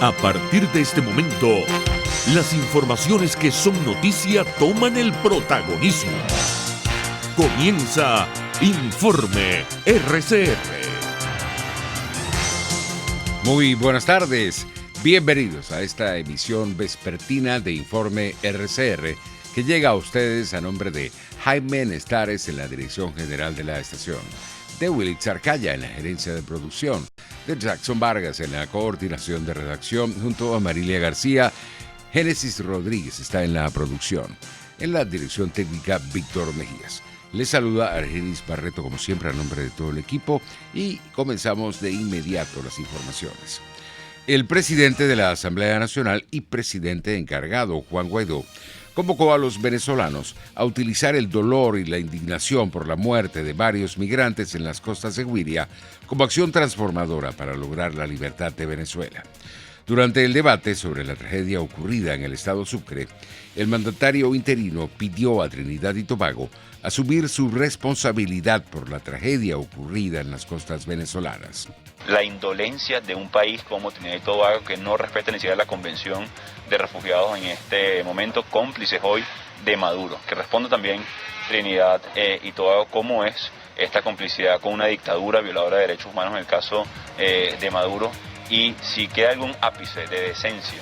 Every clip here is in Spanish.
A partir de este momento, las informaciones que son noticia toman el protagonismo. Comienza Informe RCR. Muy buenas tardes. Bienvenidos a esta emisión vespertina de Informe RCR que llega a ustedes a nombre de Jaime Nestares en la dirección general de la estación, de Willy Arcaya en la gerencia de producción, de Jackson Vargas en la coordinación de redacción junto a Marilia García. Génesis Rodríguez está en la producción. En la dirección técnica, Víctor Mejías. Les saluda Argenis Barreto, como siempre, a nombre de todo el equipo, y comenzamos de inmediato las informaciones. El presidente de la Asamblea Nacional y presidente encargado, Juan Guaidó, convocó a los venezolanos a utilizar el dolor y la indignación por la muerte de varios migrantes en las costas de Guiria como acción transformadora para lograr la libertad de Venezuela. Durante el debate sobre la tragedia ocurrida en el estado Sucre, el mandatario interino pidió a Trinidad y Tobago asumir su responsabilidad por la tragedia ocurrida en las costas venezolanas. La indolencia de un país como Trinidad y Tobago, que no respeta ni siquiera la Convención de Refugiados en este momento, cómplices hoy de Maduro. Que responda también Trinidad y Tobago cómo es esta complicidad con una dictadura violadora de derechos humanos en el caso de Maduro, y si queda algún ápice de decencia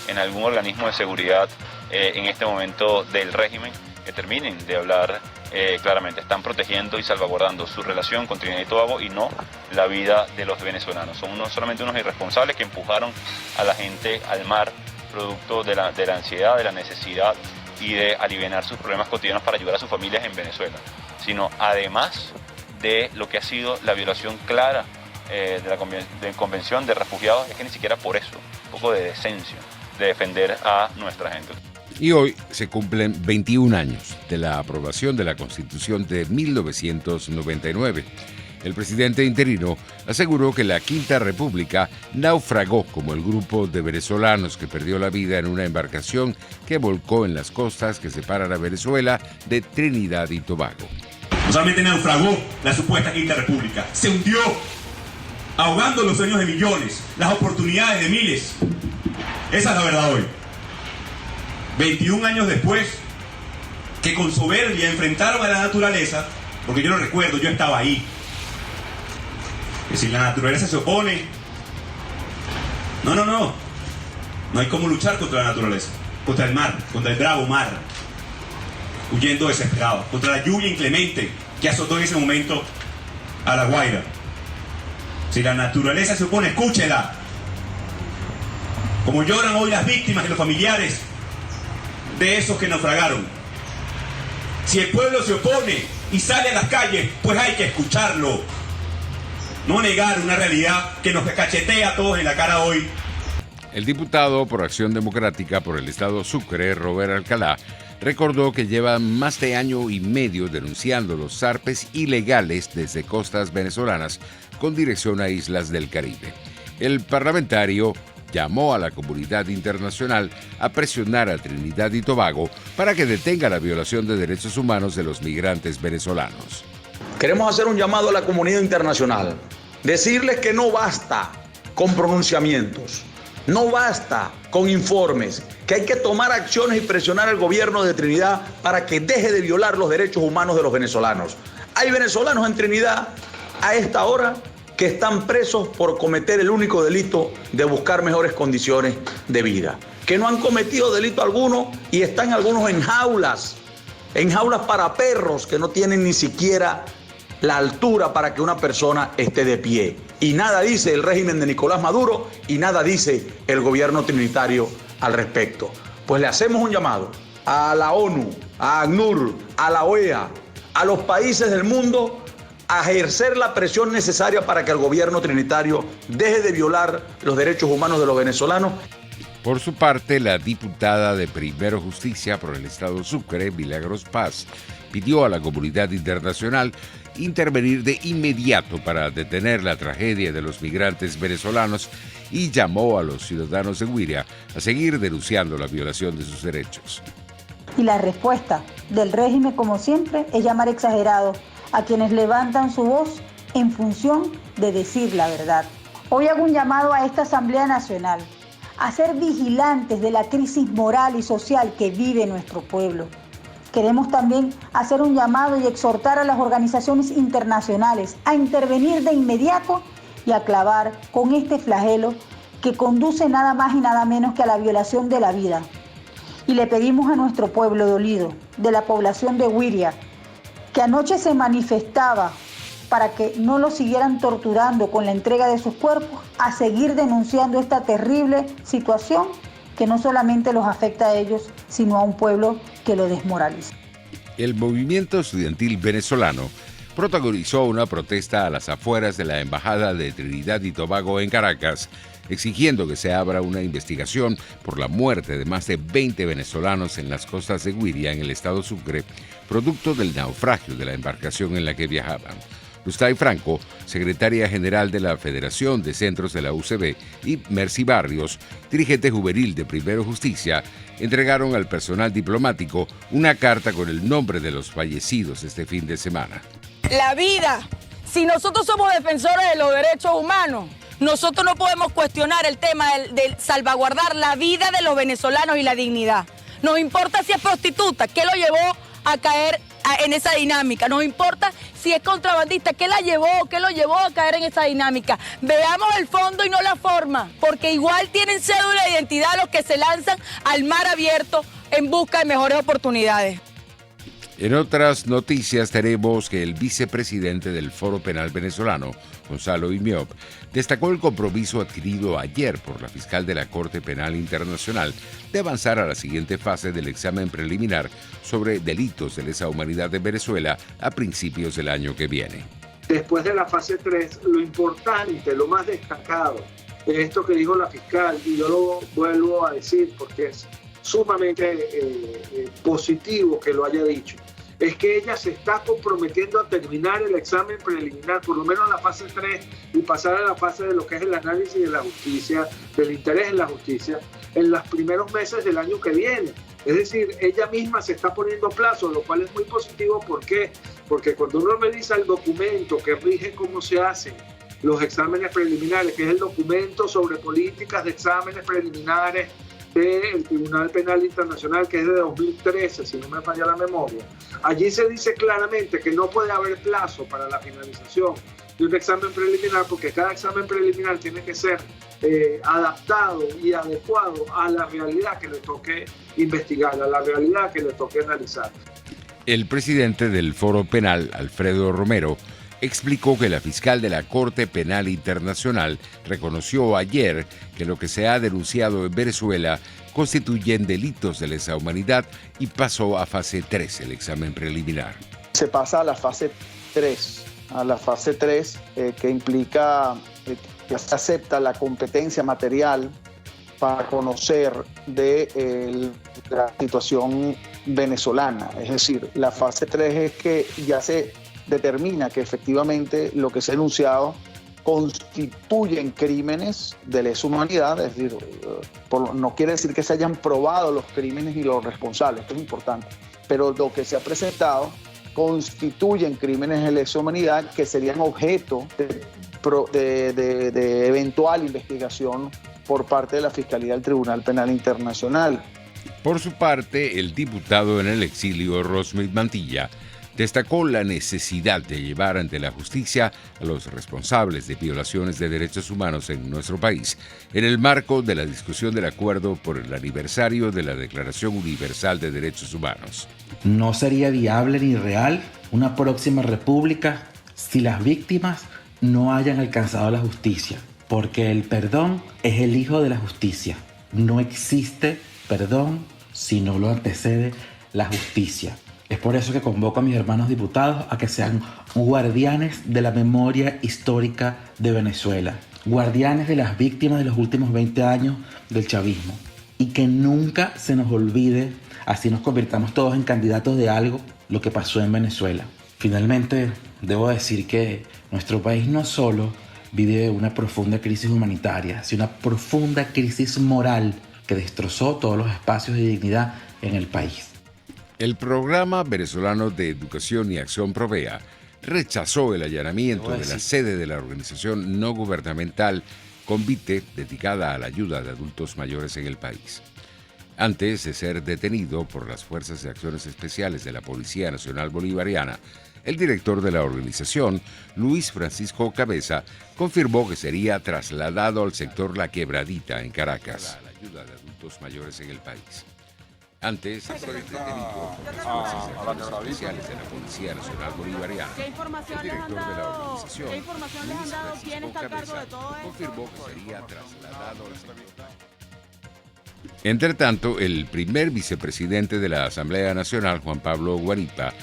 en algún organismo de seguridad en este momento del régimen, que terminen de hablar claramente. Están protegiendo y salvaguardando su relación con Trinidad y Tobago y no la vida de los venezolanos. Son solamente unos irresponsables que empujaron a la gente al mar, producto de la ansiedad, de la necesidad y de aliviar sus problemas cotidianos para ayudar a sus familias en Venezuela, sino además de lo que ha sido la violación clara de la Convención de Refugiados. Es que ni siquiera por eso, un poco de decencia de defender a nuestra gente. Y hoy se cumplen 21 años de la aprobación de la Constitución de 1999. El presidente interino aseguró que la Quinta República naufragó como el grupo de venezolanos que perdió la vida en una embarcación que volcó en las costas que separan a Venezuela de Trinidad y Tobago. No solamente naufragó la supuesta Quinta República, se hundió, ahogando los sueños de millones, las oportunidades de miles. Esa es la verdad hoy. 21 años después, que con soberbia enfrentaron a la naturaleza, porque yo lo recuerdo, yo estaba ahí. Es decir, la naturaleza se opone. No hay cómo luchar contra la naturaleza, contra el mar, contra el bravo mar, huyendo desesperado, contra la lluvia inclemente que azotó en ese momento a La Guaira. Si la naturaleza se opone, escúchela. Como lloran hoy las víctimas y los familiares de esos que naufragaron. Si el pueblo se opone y sale a las calles, pues hay que escucharlo. No negar una realidad que nos cachetea a todos en la cara hoy. El diputado por Acción Democrática por el estado Sucre, Robert Alcalá, recordó que lleva más de año y medio denunciando los zarpes ilegales desde costas venezolanas con dirección a islas del Caribe. El parlamentario llamó a la comunidad internacional a presionar a Trinidad y Tobago para que detenga la violación de derechos humanos de los migrantes venezolanos. Queremos hacer un llamado a la comunidad internacional, decirles que no basta con pronunciamientos, no basta con informes, que hay que tomar acciones y presionar al gobierno de Trinidad para que deje de violar los derechos humanos de los venezolanos. Hay venezolanos en Trinidad a esta hora que están presos por cometer el único delito de buscar mejores condiciones de vida, que no han cometido delito alguno y están algunos en jaulas para perros que no tienen ni siquiera la altura para que una persona esté de pie. Y nada dice el régimen de Nicolás Maduro y nada dice el gobierno trinitario al respecto. Pues le hacemos un llamado a la ONU, a ACNUR, a la OEA, a los países del mundo a ejercer la presión necesaria para que el gobierno trinitario deje de violar los derechos humanos de los venezolanos. Por su parte, la diputada de Primero Justicia por el estado Sucre, Milagros Paz, pidió a la comunidad internacional intervenir de inmediato para detener la tragedia de los migrantes venezolanos y llamó a los ciudadanos de Guiria a seguir denunciando la violación de sus derechos. Y la respuesta del régimen, como siempre, es llamar exagerados a quienes levantan su voz en función de decir la verdad. Hoy hago un llamado a esta Asamblea Nacional a ser vigilantes de la crisis moral y social que vive nuestro pueblo. Queremos también hacer un llamado y exhortar a las organizaciones internacionales a intervenir de inmediato y acabar con este flagelo que conduce nada más y nada menos que a la violación de la vida. Y le pedimos a nuestro pueblo dolido, de la población de Huiria, que anoche se manifestaba para que no lo siguieran torturando con la entrega de sus cuerpos, a seguir denunciando esta terrible situación que no solamente los afecta a ellos, sino a un pueblo que lo desmoraliza. El movimiento estudiantil venezolano protagonizó una protesta a las afueras de la Embajada de Trinidad y Tobago en Caracas, exigiendo que se abra una investigación por la muerte de más de 20 venezolanos en las costas de Huiria, en el estado Sucre, producto del naufragio de la embarcación en la que viajaban. Lustay Franco, secretaria general de la Federación de Centros de la UCB, y Mercy Barrios, dirigente juvenil de Primero Justicia, entregaron al personal diplomático una carta con el nombre de los fallecidos este fin de semana. La vida, si nosotros somos defensores de los derechos humanos, nosotros no podemos cuestionar el tema de salvaguardar la vida de los venezolanos y la dignidad. Nos importa si es prostituta, qué lo llevó a caer en esa dinámica. Nos importa si es contrabandista, qué lo llevó a caer en esa dinámica. Veamos el fondo y no la forma, porque igual tienen cédula de identidad los que se lanzan al mar abierto en busca de mejores oportunidades. En otras noticias tenemos que el vicepresidente del Foro Penal Venezolano, Gonzalo Imiop, destacó el compromiso adquirido ayer por la fiscal de la Corte Penal Internacional de avanzar a la siguiente fase del examen preliminar sobre delitos de lesa humanidad en Venezuela a principios del año que viene. Después de la fase 3, lo importante, lo más destacado de esto que dijo la fiscal, y yo lo vuelvo a decir porque es sumamente positivo que lo haya dicho, es que ella se está comprometiendo a terminar el examen preliminar, por lo menos la fase 3, y pasar a la fase de lo que es el análisis de la justicia, del interés en la justicia, en los primeros meses del año que viene. Es decir, ella misma se está poniendo plazo, lo cual es muy positivo. ¿Por qué? Porque cuando uno revisa el documento que rige cómo se hacen los exámenes preliminares, que es el documento sobre políticas de exámenes preliminares del Tribunal Penal Internacional, que es de 2013, si no me falla la memoria, allí se dice claramente que no puede haber plazo para la finalización de un examen preliminar, porque cada examen preliminar tiene que ser adaptado y adecuado a la realidad que le toque investigar, a la realidad que le toque analizar. El presidente del Foro Penal, Alfredo Romero, explicó que la fiscal de la Corte Penal Internacional reconoció ayer que lo que se ha denunciado en Venezuela constituyen delitos de lesa humanidad y pasó a fase 3 el examen preliminar. Se pasa a la fase 3, que implica que se acepta la competencia material para conocer de la situación venezolana. Es decir, la fase 3 es que ya se determina que efectivamente lo que se ha denunciado constituyen crímenes de lesa humanidad, es decir, no quiere decir que se hayan probado los crímenes y los responsables, esto es importante, pero lo que se ha presentado constituyen crímenes de lesa humanidad que serían objeto de eventual investigación por parte de la Fiscalía del Tribunal Penal Internacional. Por su parte, el diputado en el exilio, Rosmith Mantilla, destacó la necesidad de llevar ante la justicia a los responsables de violaciones de derechos humanos en nuestro país, en el marco de la discusión del acuerdo por el aniversario de la Declaración Universal de Derechos Humanos. No sería viable ni real una próxima república si las víctimas no hayan alcanzado la justicia, porque el perdón es el hijo de la justicia. No existe perdón si no lo antecede la justicia. Es por eso que convoco a mis hermanos diputados a que sean guardianes de la memoria histórica de Venezuela, guardianes de las víctimas de los últimos 20 años del chavismo, y que nunca se nos olvide, así nos convirtamos todos en candidatos de algo, lo que pasó en Venezuela. Finalmente, debo decir que nuestro país no solo vive una profunda crisis humanitaria, sino una profunda crisis moral que destrozó todos los espacios de dignidad en el país. El Programa Venezolano de Educación y Acción Provea rechazó el allanamiento de la sede de la organización no gubernamental Convite, dedicada a la ayuda de adultos mayores en el país. Antes de ser detenido por las Fuerzas de Acciones Especiales de la Policía Nacional Bolivariana, el director de la organización, Luis Francisco Cabeza, confirmó que sería trasladado al sector La Quebradita, en Caracas. La ayuda de adultos mayores en el país. Antes de ser detenido por las Fuerzas de Acciones Especiales de la Policía Nacional Bolivariana, el director de la organización, Luis Francisco Cabeza, confirmó que sería trasladado al sector. Entre tanto, el primer vicepresidente de la Asamblea Nacional, Juan Pablo Guaripa,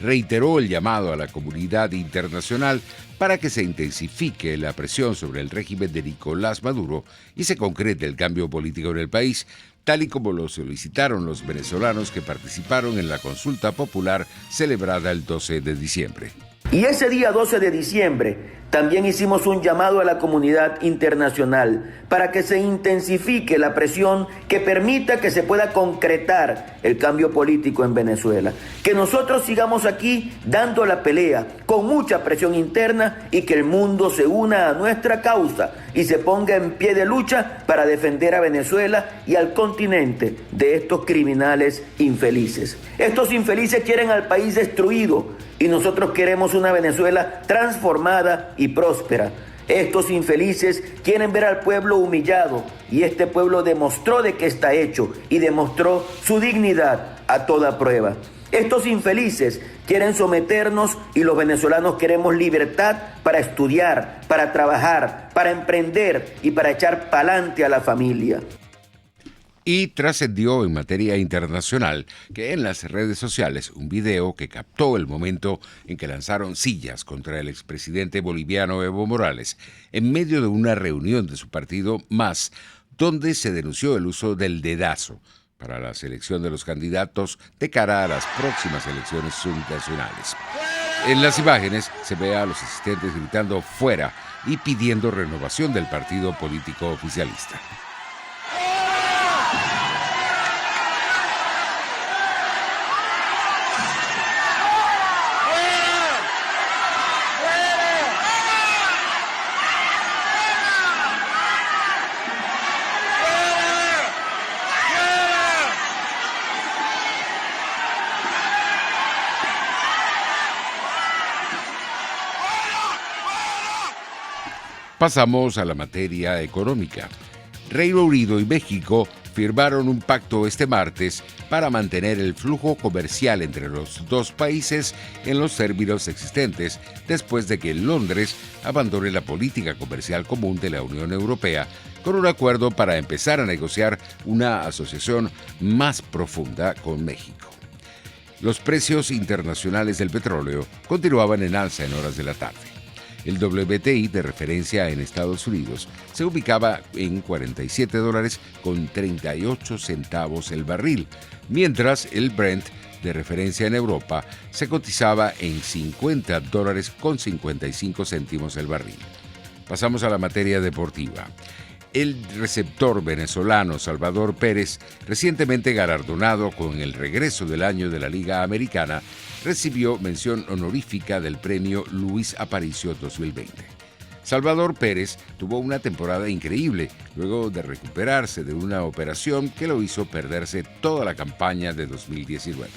reiteró el llamado a la comunidad internacional para que se intensifique la presión sobre el régimen de Nicolás Maduro y se concrete el cambio político en el país, tal y como lo solicitaron los venezolanos que participaron en la consulta popular celebrada el 12 de diciembre. Y ese día 12 de diciembre también hicimos un llamado a la comunidad internacional para que se intensifique la presión que permita que se pueda concretar el cambio político en Venezuela. Que nosotros sigamos aquí dando la pelea con mucha presión interna y que el mundo se una a nuestra causa y se ponga en pie de lucha para defender a Venezuela y al continente de estos criminales infelices. Estos infelices quieren al país destruido y nosotros queremos una Venezuela transformada y próspera. Estos infelices quieren ver al pueblo humillado y este pueblo demostró de qué está hecho y demostró su dignidad a toda prueba. Estos infelices quieren someternos y los venezolanos queremos libertad para estudiar, para trabajar, para emprender y para echar pa'lante a la familia. Y trascendió en materia internacional que en las redes sociales un video que captó el momento en que lanzaron sillas contra el expresidente boliviano Evo Morales en medio de una reunión de su partido MAS, donde se denunció el uso del dedazo para la selección de los candidatos de cara a las próximas elecciones subnacionales. En las imágenes se ve a los asistentes gritando "fuera" y pidiendo renovación del partido político oficialista. Pasamos a la materia económica. Reino Unido y México firmaron un pacto este martes para mantener el flujo comercial entre los dos países en los términos existentes después de que Londres abandone la política comercial común de la Unión Europea con un acuerdo para empezar a negociar una asociación más profunda con México. Los precios internacionales del petróleo continuaban en alza en horas de la tarde. El WTI de referencia en Estados Unidos se ubicaba en $47.38 el barril, mientras el Brent de referencia en Europa se cotizaba en $50.55 el barril. Pasamos a la materia deportiva. El receptor venezolano Salvador Pérez, recientemente galardonado con el regreso del año de la Liga Americana, recibió mención honorífica del premio Luis Aparicio 2020. Salvador Pérez tuvo una temporada increíble luego de recuperarse de una operación que lo hizo perderse toda la campaña de 2019,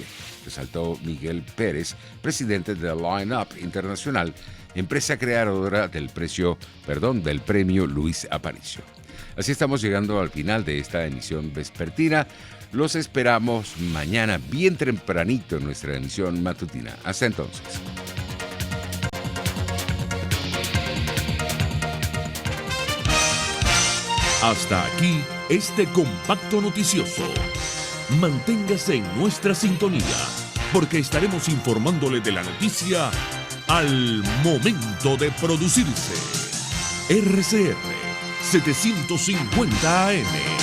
resaltó Miguel Pérez, presidente de Line Up Internacional, empresa creadora del premio Luis Aparicio. Así estamos llegando al final de esta emisión vespertina. Los esperamos mañana bien tempranito en nuestra emisión matutina. Hasta entonces. Hasta aquí este compacto noticioso. Manténgase en nuestra sintonía, porque estaremos informándole de la noticia al momento de producirse. RCR 750 AM.